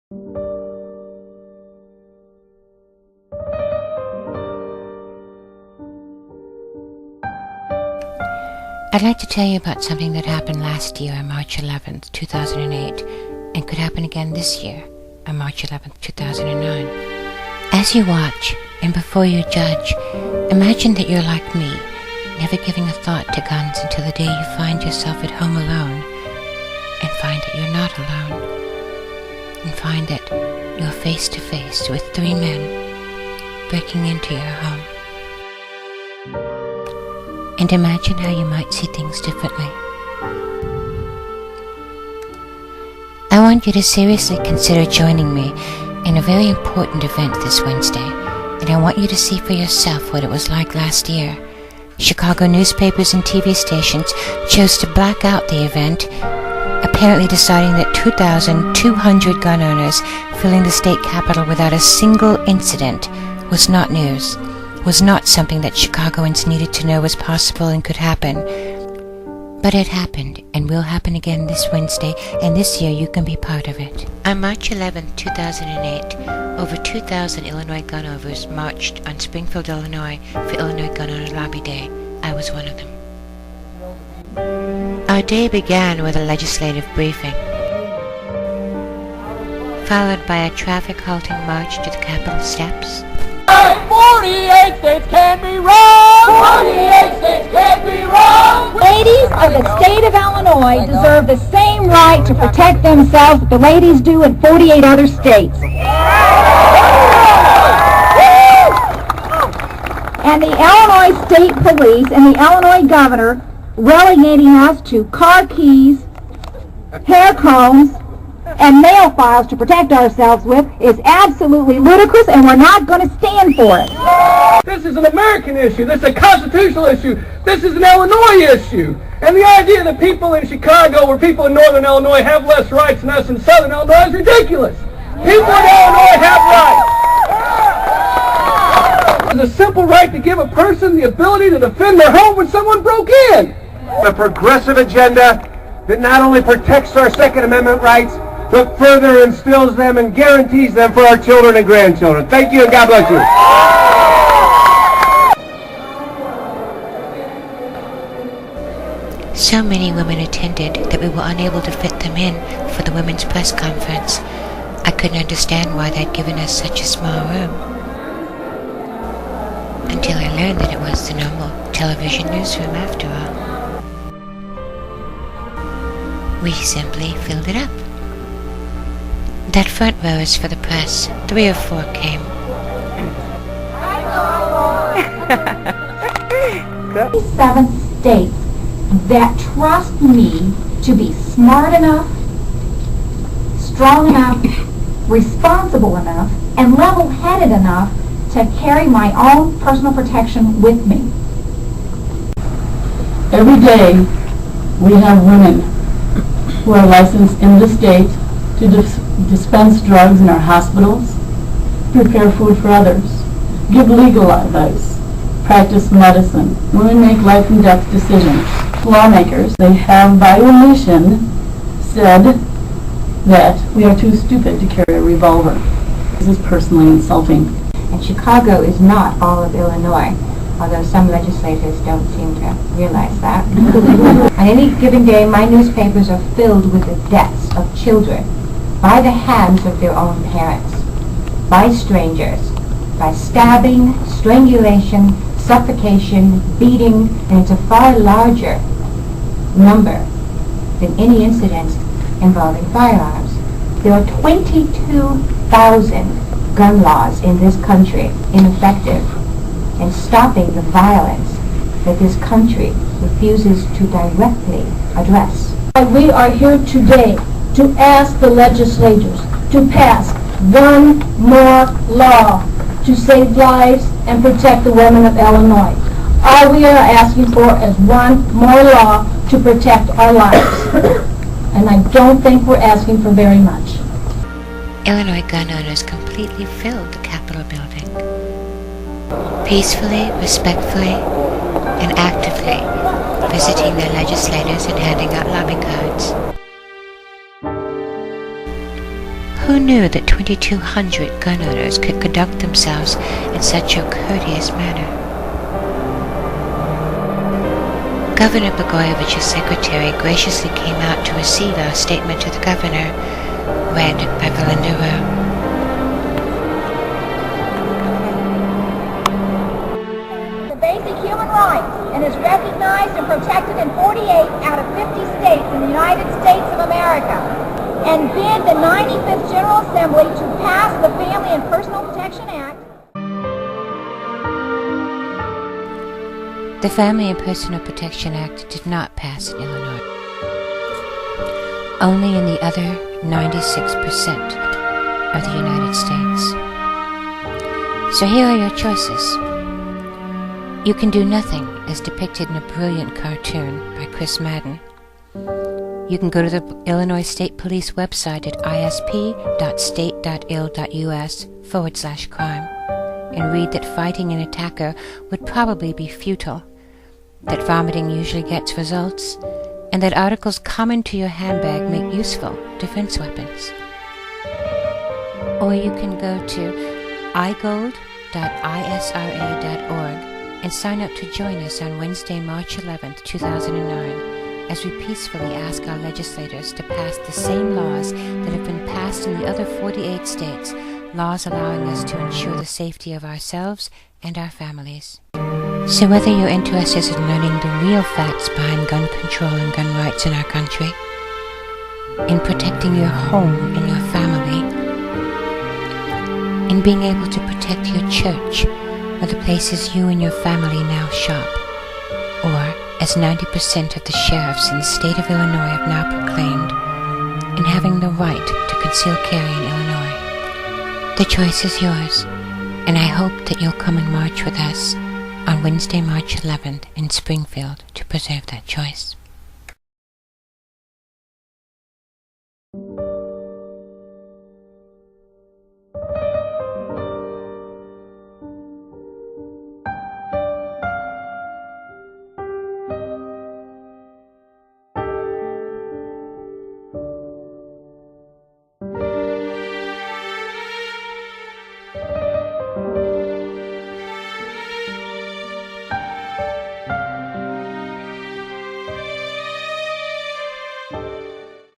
I'd like to tell you about something that happened last year on March 11th, 2008, and could happen again this year on March 11th, 2009. As you watch, and before you judge, imagine that you're like me, never giving a thought to guns until the day you find yourself at home alone, and find that you're not alone, and find that you're face to face with 3 men breaking into your home. And imagine how you might see things differently. I want you to seriously consider joining me in a very important event this Wednesday, and I want you to see for yourself what it was like last year. Chicago newspapers and TV stations chose to black out the event, apparently deciding that 2,200 gun owners filling the state capitol without a single incident was not news, was not something that Chicagoans needed to know was possible and could happen. But it happened, and will happen again this Wednesday, and this year you can be part of it. On March 11, 2008, over 2,000 Illinois gun owners marched on Springfield, Illinois for Illinois Gun Owner Lobby Day. I was one of them. Our day began with a legislative briefing, followed by a traffic halting march to the Capitol steps. 48 states can't be wrong! 48 states can't be wrong! Ladies of the state of Illinois deserve the same right to protect themselves that the ladies do in 48 other states. And the Illinois State Police and the Illinois Governor relegating us to car keys, hair combs, and nail files to protect ourselves with is absolutely ludicrous, and we're not going to stand for it. This is an American issue. This is a constitutional issue. This is an Illinois issue. And the idea that people in Chicago or people in northern Illinois have less rights than us in southern Illinois is ridiculous. People in Illinois have rights. It's a simple right to give a person the ability to defend their home when someone broke in. A progressive agenda that not only protects our Second Amendment rights, but further instills them and guarantees them for our children and grandchildren. Thank you, and God bless you. So many women attended that we were unable to fit them in for the women's press conference. I couldn't understand why they'd given us such a small room, until I learned that it was the normal television newsroom after all. We simply filled it up. That front row is for the press. 3 or 4 came. 7 states that trust me to be smart enough, strong enough, responsible enough, and level-headed enough to carry my own personal protection with me. Every day we have women who are licensed in the state to dispense drugs in our hospitals, prepare food for others, give legal advice, practice medicine. Women make life and death decisions. Lawmakers, they have by omission said that we are too stupid to carry a revolver. This is personally insulting. And Chicago is not all of Illinois, although some legislators don't seem to realize that. On any given day, my newspapers are filled with the deaths of children by the hands of their own parents, by strangers, by stabbing, strangulation, suffocation, beating, and it's a far larger number than any incidents involving firearms. There are 22,000 gun laws in this country ineffective in stopping the violence that this country refuses to directly address. We are here today to ask the legislators to pass one more law to save lives and protect the women of Illinois. All we are asking for is one more law to protect our lives. And I don't think we're asking for very much. Illinois gun owners completely filled the Capitol building. Peacefully, respectfully, and actively visiting their legislators and handing out lobby cards. Who knew that 2,200 gun owners could conduct themselves in such a courteous manner? Governor Blagojevich's secretary graciously came out to receive our statement to the governor, read by Belinda Rowe. The basic human rights and is recognized and protected in 48 out of 50 states in the United States of America, and bid the 95th General Assembly to pass the Family and Personal Protection Act. The Family and Personal Protection Act did not pass in Illinois. Only in the other 96% of the United States. So here are your choices. You can do nothing as depicted in a brilliant cartoon by Chris Madden. You can go to the Illinois State Police website at isp.state.il.us/crime and read that fighting an attacker would probably be futile, that vomiting usually gets results, and that articles common to your handbag make useful defense weapons. Or you can go to IGOLD.isra.org and sign up to join us on Wednesday, March 11th, 2009, as we peacefully ask our legislators to pass the same laws that have been passed in the other 48 states, laws allowing us to ensure the safety of ourselves and our families. So whether you're interested in learning the real facts behind gun control and gun rights in our country, in protecting your home and your family, in being able to protect your church or the places you and your family now shop, or, as 90% of the sheriffs in the state of Illinois have now proclaimed, in having the right to conceal carry in Illinois. The choice is yours, and I hope that you'll come and march with us on Wednesday, March 11th in Springfield to preserve that choice.